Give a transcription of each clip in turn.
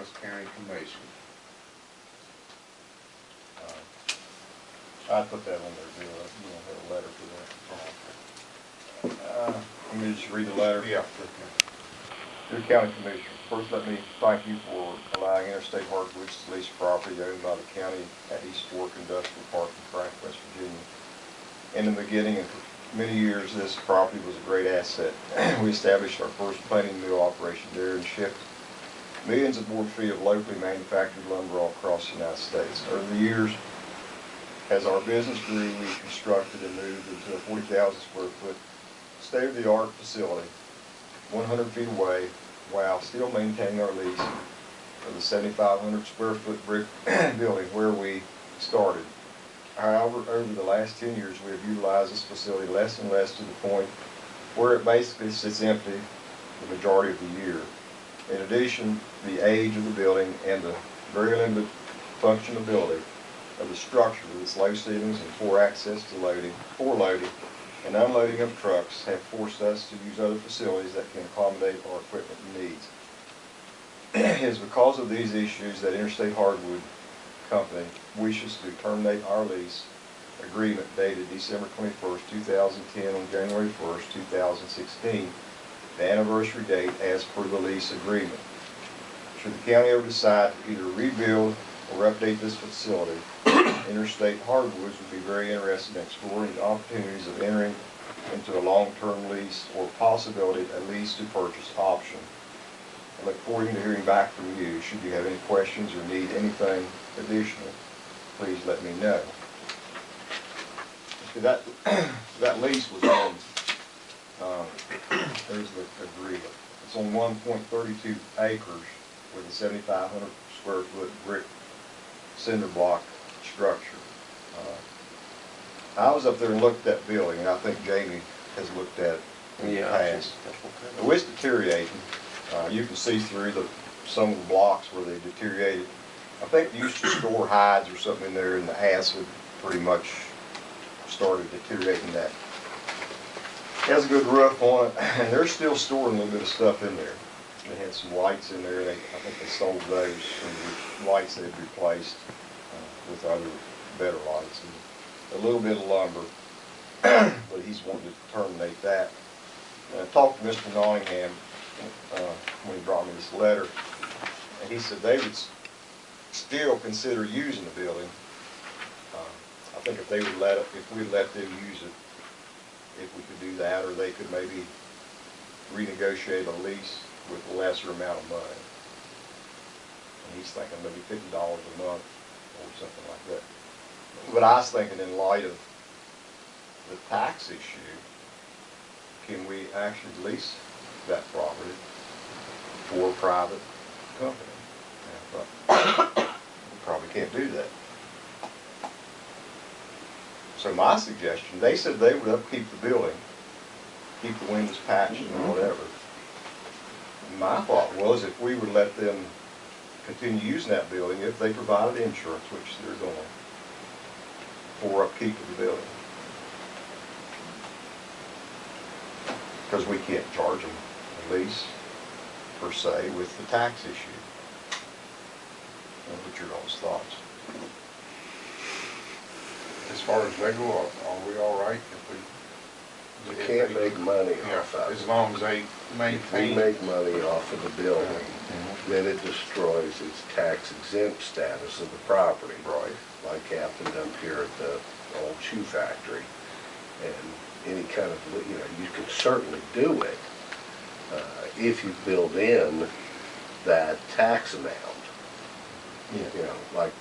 Dallas County Commission. I'd put that on there, too, have a letter for that. Let me just read the letter. Yeah. Dear County Commissioner, first let me thank you for allowing Interstate Hardwoods to lease property owned by the county at East Fork Industrial Park in Frank, West Virginia. In the beginning, and for many years, this property was a great asset. We established our first planing mill operation there and shipped millions of board feet of locally manufactured lumber all across the United States. Over the years, as our business grew, we constructed and moved into a 40,000 square foot state-of-the-art facility, 100 feet away, while still maintaining our lease for the 7,500 square foot brick building where we started. However, over the last 10 years, we have utilized this facility less and less to the point where it basically sits empty the majority of the year. In addition, the age of the building and the very limited functionality of the structure with its low ceilings and poor access to loading and unloading of trucks have forced us to use other facilities that can accommodate our equipment needs. It is because of these issues that Interstate Hardwood Company wishes to terminate our lease agreement dated December 21st, 2010 on January 1st, 2016, the anniversary date as per the lease agreement. Should the county ever decide to either rebuild or update this facility, Interstate Hardwoods would be very interested in exploring the opportunities of entering into a long-term lease or possibility a lease to purchase option. I look forward to hearing back from you. Should you have any questions or need anything additional, please let me know. See, that lease was on, there's the agreement. It's on 1.32 acres with a 7,500 square foot brick cinder block structure. I was up there and looked at that building, and I think Jamie has looked at it in the past. It was deteriorating. You can see through some of the blocks where they deteriorated. I think they used to store hides or something in there, and the acid pretty much started deteriorating that. It has a good roof on it, and they're still storing a little bit of stuff in there. They had some lights in there. I think they sold those for the lights they'd replaced with other better lights. And a little bit of lumber, but he's wanting to terminate that. And I talked to Mr. Nottingham when he brought me this letter, and he said they would still consider using the building. I think if we'd let them use it, if we could do that, or they could maybe renegotiate a lease with a lesser amount of money. And he's thinking maybe $50 a month or something like that. But I was thinking, in light of the tax issue, can we actually lease that property for a private company? We probably can't do that. So my suggestion, they said they would upkeep the building, keep the windows patched and whatever. My thought was, if we would let them continue using that building, if they provided insurance, which they're going, for upkeep of the building. Because we can't charge them a lease, per se, with the tax issue. What's your all's thoughts? As far as they go, are we all right if we? You can't make money off of as it. long as they If we maintain. make money off of the building, then it destroys its tax exempt status of the property. Right. Like happened up here at the old shoe factory. And any kind of, you can certainly do it if you build in that tax amount. Yeah. Like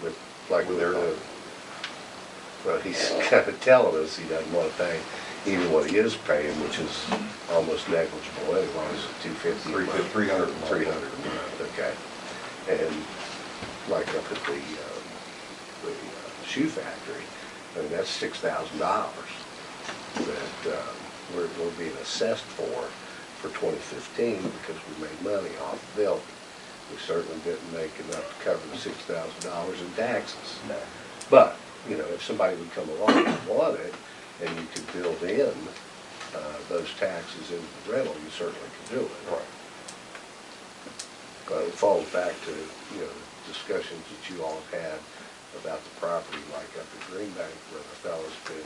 they're well, he's kind of telling us he doesn't want to pay even what he is paying, which is almost negligible anyway. It's $250 a month. 300 a month. 300 a month, okay. And like up at the shoe factory, I mean, that's $6,000 that we're being assessed for 2015 because we made money off the building. We certainly didn't make enough to cover the $6,000 in taxes. No. But, if somebody would come along and want it, and you could build in those taxes into the rental, you certainly could do it. Right. It falls back to, discussions that you all have had about the property, like up at Greenbank, where the fellow's been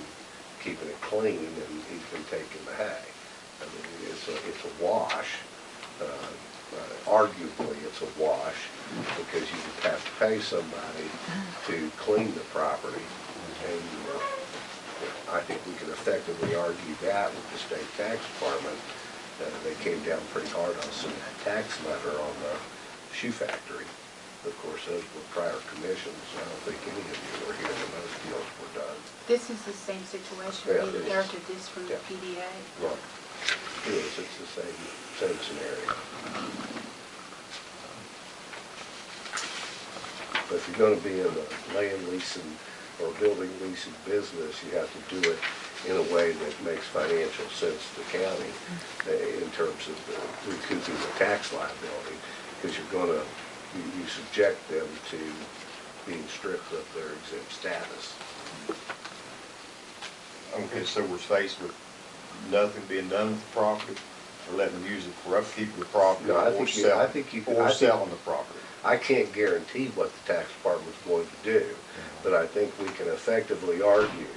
keeping it clean and he's been taking the hay. I mean, it's a wash. Arguably, it's a wash because you would have to pay somebody to clean the property. And I think we can effectively argue that with the state tax department. They came down pretty hard on some tax matter on the shoe factory. Of course, those were prior commissions. I don't think any of you were here when those deals were done. This is the same situation. Yeah, We it is. inherited this from the Yeah. PDA. Right. It is, it's the same scenario. But if you're gonna be in the land leasing or building leasing business, you have to do it in a way that makes financial sense to the county in terms of recouping the tax liability, because you subject them to being stripped of their exempt status. Okay, so we're faced with nothing being done with the property, or letting them use it for upkeep of the property, No, I or think selling the property. I can't guarantee what the tax department's going to do, but I think we can effectively argue,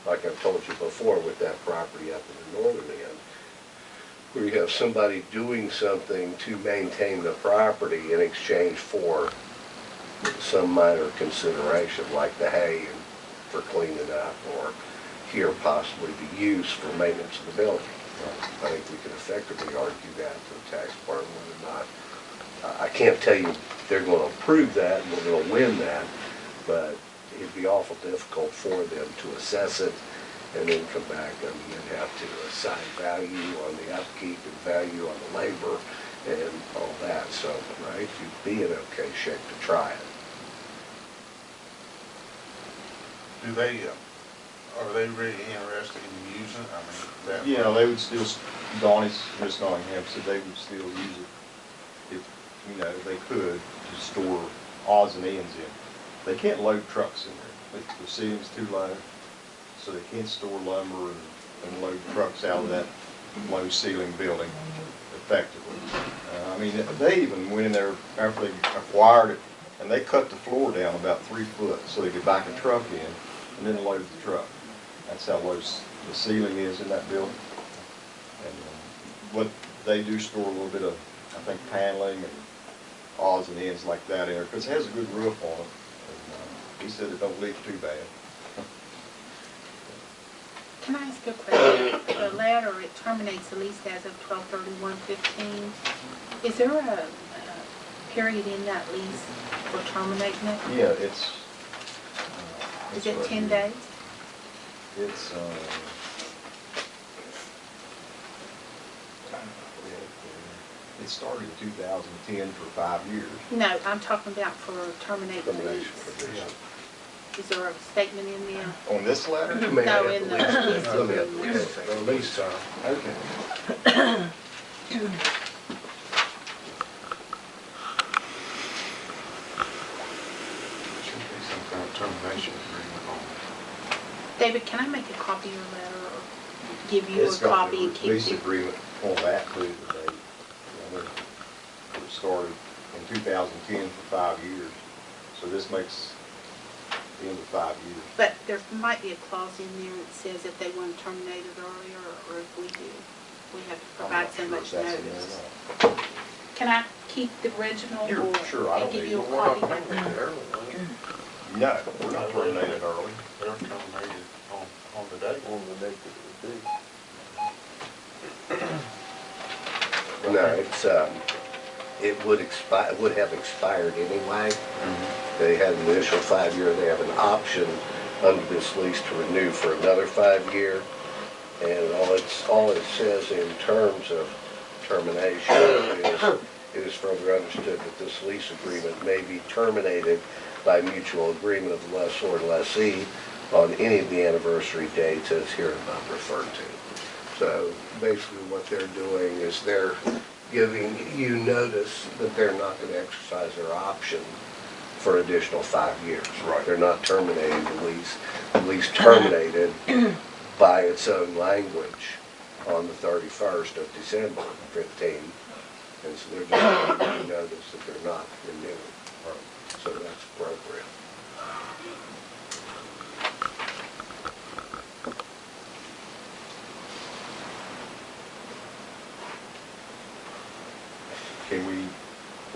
like I've told you before with that property up in the northern end, where you have somebody doing something to maintain the property in exchange for some minor consideration, like the hay and for cleaning up, or here possibly the use for maintenance of the building. I think we can effectively argue that to the tax department, whether or not. I can't tell you they're going to approve that and we're going to win that, but it'd be awful difficult for them to assess it and then come back and have to assign value on the upkeep and value on the labor and all that. So, right, you'd be in okay shape to try it. Do they, are they really interested in using it? I mean, that. Yeah, they would still, Donnie's, Miss Nottingham said they would still use it if, they could to store odds and ends in. They can't load trucks in there. The ceiling's too low, so they can't store lumber and load trucks out of that low ceiling building effectively. They even went in there after they acquired it, and they cut the floor down about 3 foot so they could back a truck in and then load the truck. That's how low the ceiling is in that building. And what they do store a little bit of, I think, paneling and odds and ends like that in there, because it has a good roof on it. And he said it don't leak too bad. Can I ask a question? The letter, it terminates the lease as of 12/31/15. Is there a period in that lease for terminating it? Yeah, it's. Is it 10 days? It's, it started in 2010 for 5 years. No, I'm talking about for terminating the Termination lease. provision. Is there a statement in there? On this letter? You may No, have in to the lease- lease you may have to agreement. lease it. Lease time. Okay. Should be some kind of termination agreement on it. David, can I make a copy of your letter or give you a It's got copy the and keep lease it? agreement on that too, that it started in 2010 for 5 years. So this makes the end of 5 years. But there might be a clause in there that says if they want to terminate it earlier or if we do, we have to I'm provide not so sure much if that's in there or notice. not. Can I keep the original Sure, or sure, I and don't give need you a it. We're not copy? terminated early, are we? No, we're not terminated early. They're terminated on the day. On the date that it would be. No, it would have expired anyway. They had an initial 5-year, they have an option under this lease to renew for another 5-year. And all it says in terms of termination is further understood that this lease agreement may be terminated by mutual agreement of the lessor and lessee on any of the anniversary dates as hereinabove referred to. So basically what they're doing is they're giving you notice that they're not going to exercise their option for an additional 5 years. Right. They're not terminating the lease. The lease terminated by its own language on the 31st of December 15. And so they're just giving you notice that they're not renewing. So that's appropriate. Can we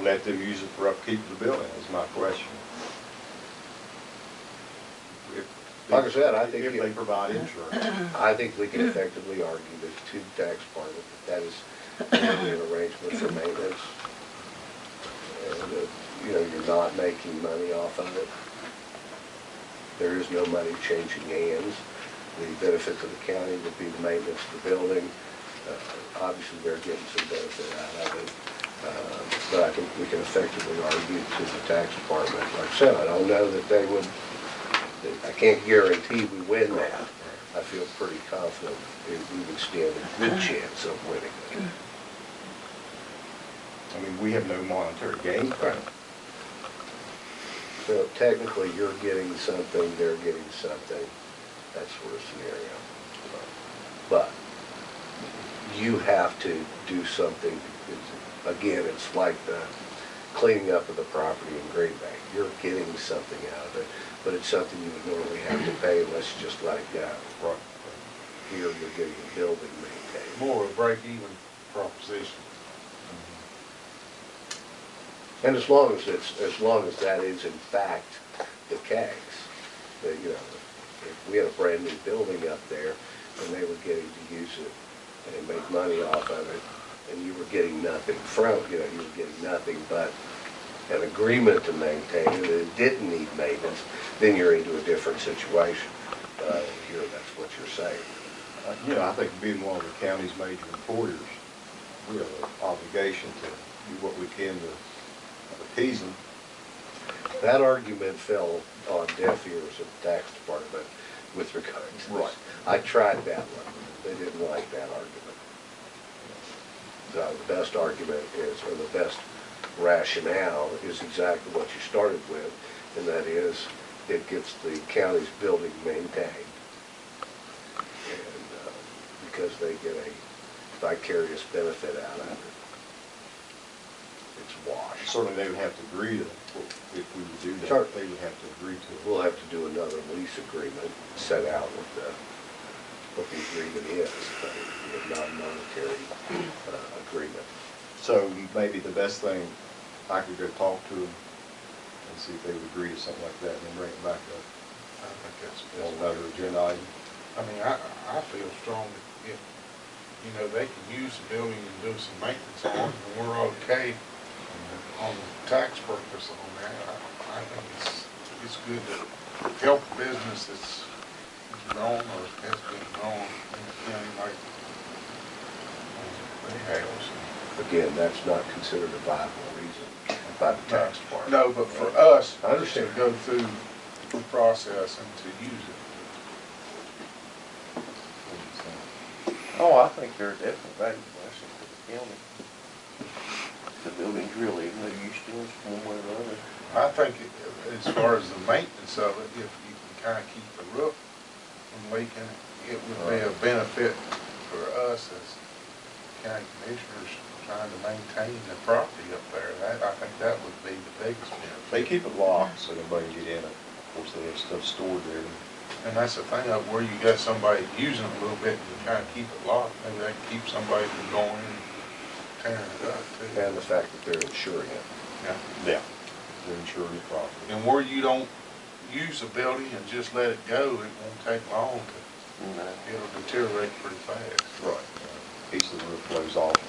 let them use it for upkeep of the building, is my question. Like I said, I think If you- they provide insurance. I think we can effectively argue that to the tax department, that is merely an arrangement for maintenance. And that, you know, you're not making money off of it. There is no money changing hands. The benefit to the county would be the maintenance of the building. Obviously, they're getting some benefit out of it. But I think we can effectively argue to the tax department. Like I said, I don't know that they would, I can't guarantee we win that. I feel pretty confident that we would stand a good chance of winning it. I mean, we have no monetary gain from it. So technically, you're getting something, they're getting something, that sort of scenario. But you have to do something, because, again, it's like the cleaning up of the property in Green Bay. You're getting something out of it, but it's something you would normally have to pay unless you just let it go. Right. Here, you're getting a building maintained. More of a break-even proposition. And as long as that is in fact the case, that, you know, if we had a brand new building up there and they were getting to use it and make money off of it, and you were getting nothing from it, you know, you were getting nothing but an agreement to maintain it, and it didn't need maintenance, then you're into a different situation. But I don't hear that's what you're saying. You know, I think being one of the county's major employers, we have an obligation to do what we can to appease them. That argument fell on deaf ears at the tax department with regard to this. Right. I tried that one. They didn't like that argument. So the best argument is, or the best rationale is exactly what you started with, and that is, it gets the county's building maintained. And because they get a vicarious benefit out of it, it's washed. Certainly, they would have to agree to, if we would do Sure. that, they would have to agree to it. We'll have to do another lease agreement, set out what the agreement is, but a non-monetary agreement. So maybe the best thing, I could go talk to them and see if they would agree to something like that and then bring it back up I think that's on best. another agenda item. I mean, I feel strong that if, you know, they can use the building and do some maintenance on it, and we're okay on the tax purpose on that, I think it's good to help a business that's grown or has been grown in the county like they have. Again, that's not considered a viable reason by the tax department. No, but for us, I understand. to go through the process and to use it. Oh, I think they're a definite valuable asset to the county. The building's really of no use to us one way or the other. I think as far as the maintenance of it, if you can kind of keep the roof from leaking, it would be a benefit for us as county commissioners trying to maintain the property up there. I think that would be the biggest They benefit. keep it locked so nobody can get in it. Of course, they have stuff stored there. And that's the thing, up where you got somebody using it a little bit and kind of keep it locked, maybe they can keep somebody from going in and tearing it up too. And the fact that they're insuring it. Yeah. Yeah. They're insuring the property. And where you don't use the building and just let it go, it won't take long to, No. it'll deteriorate pretty fast. Right. Piece of the roof blows off.